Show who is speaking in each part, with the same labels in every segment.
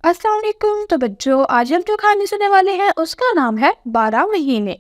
Speaker 1: अस्सलाम वालेकुम। तो बच्चों, आज हम जो कहानी सुनने वाले हैं उसका नाम है 12 महीने।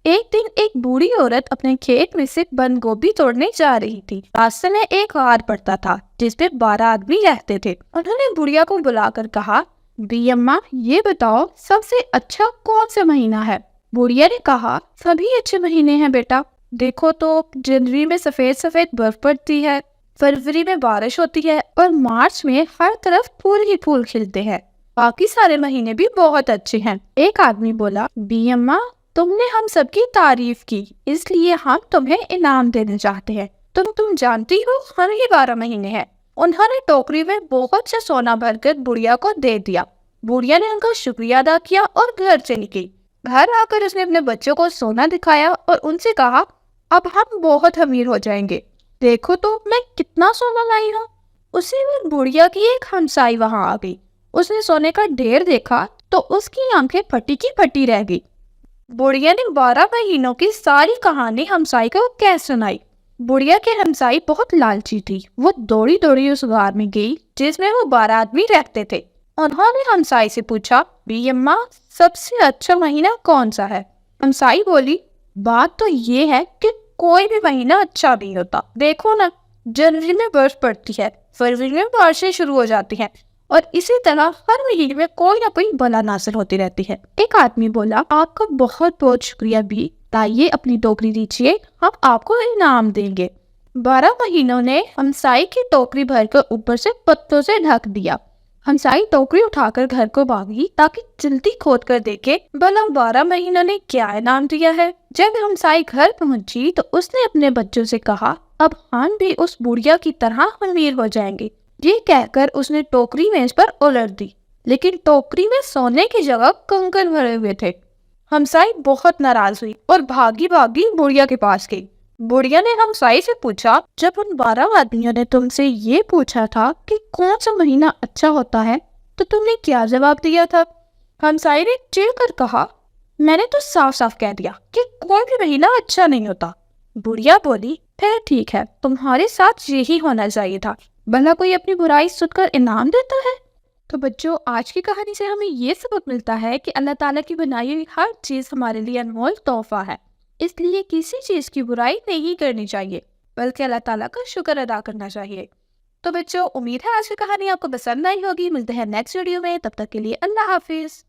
Speaker 1: एक दिन एक बूढ़ी औरत अपने खेत में से बंद गोभी तोड़ने जा रही थी। रास्ते में एक गार पड़ता था जिसपे 12 आदमी रहते थे। उन्होंने बुढ़िया को बुलाकर कहा, बी अम्मा, ये बताओ सबसे अच्छा कौन सा महीना है। बुढ़िया ने कहा, सभी अच्छे महीने हैं बेटा। देखो तो, जनवरी में सफेद सफेद बर्फ पड़ती है, फरवरी में बारिश होती है और मार्च में हर तरफ फूल ही फूल खिलते हैं। बाकी सारे महीने भी बहुत अच्छे हैं। एक आदमी बोला, बी अम्मा, तुमने हम सबकी तारीफ की, इसलिए हम तुम्हें इनाम देना चाहते हैं। तुम जानती हो, हर ही 12 महीने हैं। उन्होंने टोकरी में बहुत सा सोना भरकर बुढ़िया को दे दिया। बुढ़िया ने उनका शुक्रिया अदा किया और घर चली गई। घर आकर उसने अपने बच्चों को सोना दिखाया और उनसे कहा, अब हम बहुत अमीर हो जाएंगे। देखो तो मैं कितना सोना लाई हूँ। उसी वक्त बुढ़िया की एक हमसाई वहां आ गई। उसने सोने का ढेर देखा तो उसकी आंखें फटी की फटी रह गई। बुढ़िया ने 12 महीनों की सारी कहानी हमसाई को कह सुनाई। बुढ़िया के हमसाई बहुत लालची थी। वो दौड़ी दौड़ी उस गार में गई जिसमें वो 12 आदमी रहते थे। उन्होंने हमसाई से पूछा, बी अम्मा, सबसे अच्छा महीना कौन सा है। हमसाई बोली, बात तो ये है कि कोई भी महीना अच्छा नहीं होता। देखो ना, जनवरी में बर्फ पड़ती है, फरवरी में बारिशें शुरू हो जाती हैं और इसी तरह हर महीने में कोई ना कोई बला नासिल होती रहती है। एक आदमी बोला, आपका बहुत बहुत शुक्रिया भी, लाइए अपनी टोकरी दीजिए, हम आपको इनाम देंगे। 12 महीनों ने हमसाई की टोकरी भरकर ऊपर से पत्तों से ढक दिया। हमसाई टोकरी उठाकर घर को भागी ताकि जल्दी खोद कर देखे भला 12 महीनों ने क्या इनाम दिया है। जब हमसाई घर पहुंची तो उसने अपने बच्चों से कहा, अब हम भी उस बुढ़िया की तरह अमीर हो जाएंगे। ये कहकर उसने टोकरी मेज पर उलट दी, लेकिन टोकरी में सोने की जगह कंकड़ भरे हुए थे। हमसाई बहुत नाराज हुई और भागी भागी बुढ़िया के पास गई। बुढ़िया ने हमसाई से पूछा, जब उन 12 आदमियों ने तुमसे ये पूछा था कि कौन सा महीना अच्छा होता है, तो तुमने क्या जवाब दिया था। हमसाई ने चिढ़ कर कहा, मैंने तो साफ साफ कह दिया कि कोई भी महीना अच्छा नहीं होता। बुढ़िया बोली, फिर ठीक है, तुम्हारे साथ यही होना चाहिए था। भला कोई अपनी बुराई सुनकर इनाम देता है। तो बच्चों, आज की कहानी से हमें ये सबक मिलता है कि अल्लाह ताला की बनाई हुई हर चीज हमारे लिए अनमोल तोहफा है। इसलिए किसी चीज की बुराई नहीं करनी चाहिए, बल्कि अल्लाह ताला का शुक्र अदा करना चाहिए। तो बच्चों, उम्मीद है आज की कहानी आपको पसंद आई होगी। मिलते हैं नेक्स्ट वीडियो में, तब तक के लिए अल्लाह हाफिज।